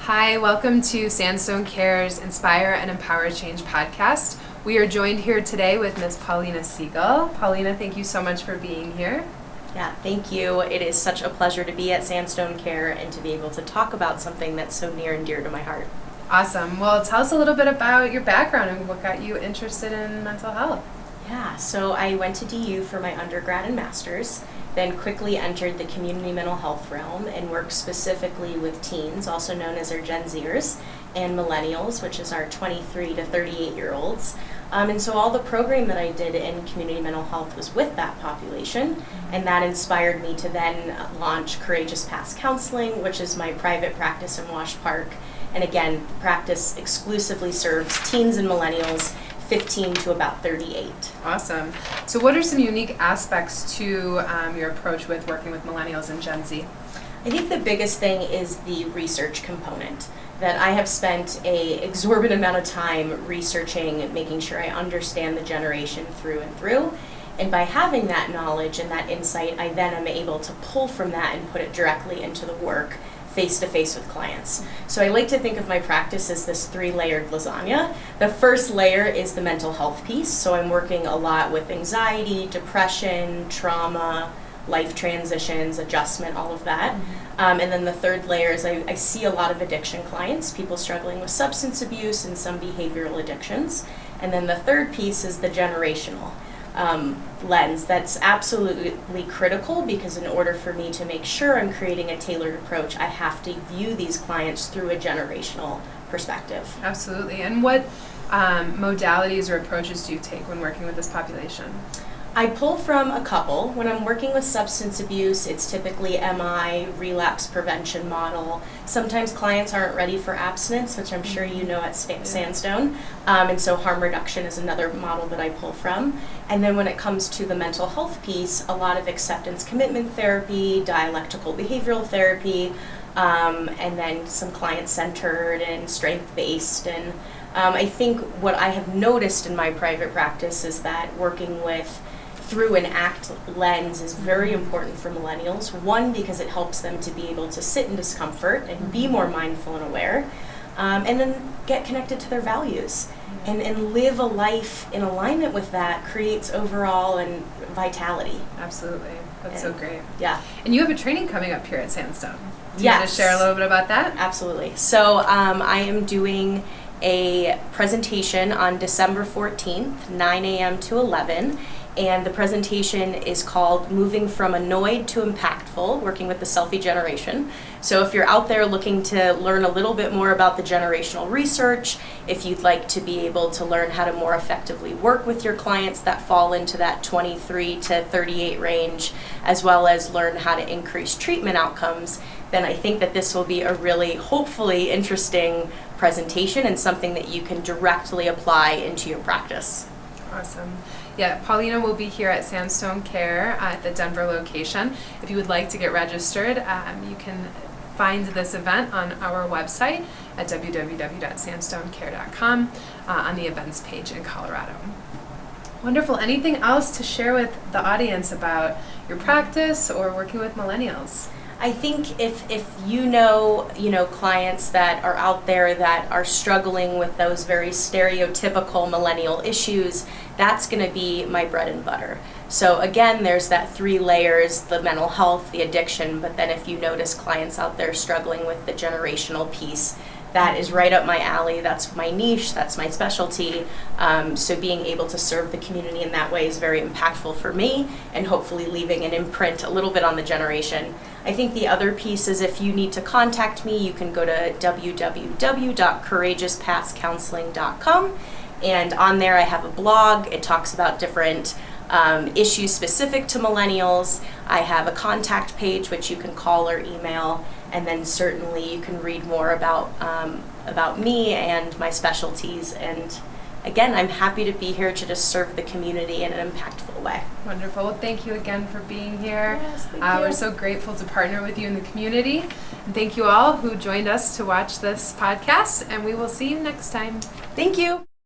Hi, welcome to Sandstone Care's Inspire and Empower Change podcast. We are joined here today with Ms. Paulina Siegel. Paulina, thank you so much for being here. Yeah, thank you. It is such a pleasure to be at Sandstone Care and to be able to talk about something that's so near and dear to my heart. Awesome. Well, tell us a little bit about your background and what got you interested in mental health. Yeah, so I went to DU for my undergrad and master's, then quickly entered the community mental health realm and worked specifically with teens, also known as our Gen Zers, and millennials, which is our 23 to 38-year-olds. And so all the program that I did in community mental health was with that population, and that inspired me to then launch Courageous Past Counseling, which is my private practice in Wash Park. And again, the practice exclusively serves teens and millennials, 15 to about 38. Awesome. So what are some unique aspects to your approach with working with millennials and Gen Z? I think the biggest thing is the research component, that I have spent an exorbitant amount of time researching, making sure I understand the generation through and through. And by having that knowledge and that insight, I then am able to pull from that and put it directly into the work face-to-face with clients. So I like to think of my practice as this three-layered lasagna. The first layer is the mental health piece. So I'm working a lot with anxiety, depression, trauma, life transitions, adjustment, all of that. And then the third layer is I see a lot of addiction clients, people struggling with substance abuse and some behavioral addictions. And then the third piece is the generational lens. That's absolutely critical, because in order for me to make sure I'm creating a tailored approach, I have to view these clients through a generational perspective. Absolutely. And what modalities or approaches do you take when working with this population? I pull from a couple. When I'm working with substance abuse, it's typically MI, relapse prevention model. Sometimes clients aren't ready for abstinence, which I'm sure you know at Sandstone. And so harm reduction is another model that I pull from. And then when it comes to the mental health piece, a lot of acceptance commitment therapy, dialectical behavioral therapy, and then some client-centered and strength-based. And I think what I have noticed in my private practice is that working with through an ACT lens is very important for millennials. One, because it helps them to be able to sit in discomfort and be more mindful and aware, and then get connected to their values and live a life in alignment with that creates overall and vitality. Absolutely. That's so great. Yeah. And you have a training coming up here at Sandstone. Do you Yes. want to share a little bit about that? Absolutely. So I am doing a presentation on December 14th, 9 a.m. to 11. And the presentation is called Moving from Annoyed to Impactful, working with the Selfie Generation. So if you're out there looking to learn a little bit more about the generational research, if you'd like to be able to learn how to more effectively work with your clients that fall into that 23 to 38 range, as well as learn how to increase treatment outcomes, then I think that this will be a really, hopefully, interesting presentation and something that you can directly apply into your practice. Awesome. Yeah, Paulina will be here at Sandstone Care at the Denver location. If you would like to get registered, you can find this event on our website at www.sandstonecare.com on the events page in Colorado. Wonderful. Anything else to share with the audience about your practice or working with millennials? I think if you know clients that are out there that are struggling with those very stereotypical millennial issues, that's going to be my bread and butter. So again, there's that three layers, the mental health, the addiction, but then if you notice clients out there struggling with the generational piece, that is right up my alley. That's my niche, that's my specialty. So being able to serve the community in that way is very impactful for me, and hopefully leaving an imprint a little bit on the generation. I think the other piece is if you need to contact me, you can go to www.courageouspastcounseling.com, and on there I have a blog. It talks about different issues specific to millennials. I have a contact page which you can call or email, and then certainly you can read more about me and my specialties. And again, I'm happy to be here to just serve the community in an impactful way. Wonderful. Well, thank you again for being here. Yes, thank you. We're so grateful to partner with you in the community. And thank you all who joined us to watch this podcast, and we will see you next time. Thank you.